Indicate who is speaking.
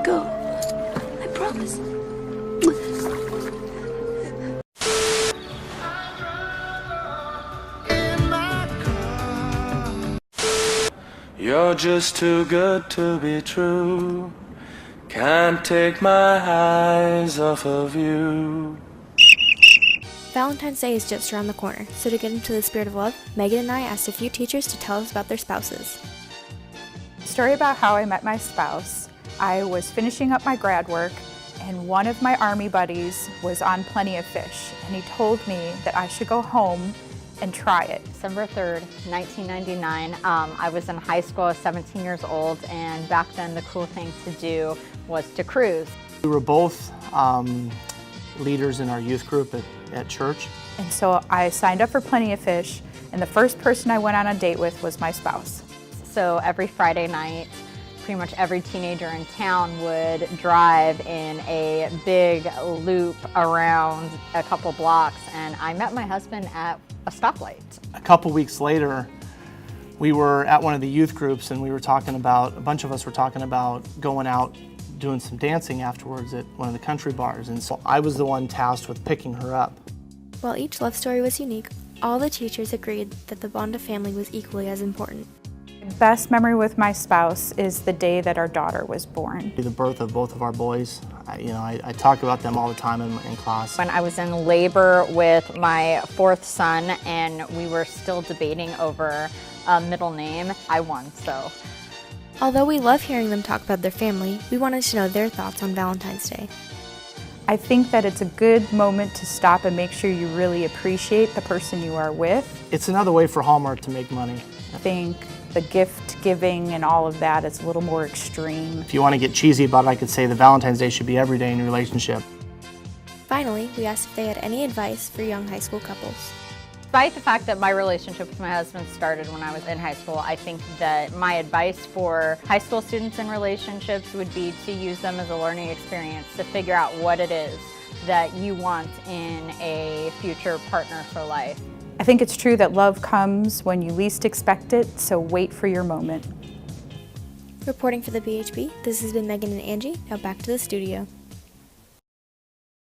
Speaker 1: let go. I promise.
Speaker 2: You're just too good to be true. Can't take my eyes off of you.
Speaker 3: Valentine's Day is just around the corner, so to get into the spirit of love, Megan and I asked a few teachers to tell us about their spouses.
Speaker 4: Story about how I met my spouse. I was finishing up my grad work, and one of my Army buddies was on Plenty of Fish, and he told me that I should go home and try it.
Speaker 5: December 3rd, 1999. I was in high school, I was 17 years old, and back then the cool thing to do was to cruise.
Speaker 6: We were both leaders in our youth group at church.
Speaker 4: And so I signed up for Plenty of Fish, and the first person I went on a date with was my spouse.
Speaker 5: So every Friday night, pretty much every teenager in town would drive in a big loop around a couple blocks, and I met my husband at a stoplight.
Speaker 6: A couple weeks later, we were at one of the youth groups, and we were talking about, a bunch of us were talking about going out doing some dancing afterwards at one of the country bars, and so I was the one tasked with picking her up.
Speaker 3: While each love story was unique, all the teachers agreed that the bond of family was equally as important.
Speaker 4: The best memory with my spouse is the day that our daughter was born.
Speaker 6: The birth of both of our boys, I talk about them all the time in class.
Speaker 5: When I was in labor with my fourth son and we were still debating over a middle name, I won, so.
Speaker 3: Although we love hearing them talk about their family, we wanted to know their thoughts on Valentine's Day.
Speaker 4: I think that it's a good moment to stop and make sure you really appreciate the person you are with.
Speaker 6: It's another way for Hallmark to make money.
Speaker 4: I think the gift giving and all of that is a little more extreme.
Speaker 6: If you want to get cheesy about it, I could say that Valentine's Day should be every day in your relationship.
Speaker 3: Finally, we asked if they had any advice for young high school couples.
Speaker 5: Despite the fact that my relationship with my husband started when I was in high school, I think that my advice for high school students in relationships would be to use them as a learning experience to figure out what it is that you want in a future partner for life.
Speaker 4: I think it's true that love comes when you least expect it, so wait for your moment.
Speaker 3: Reporting for the BHB, this has been Megan and Angie. Now back to the studio.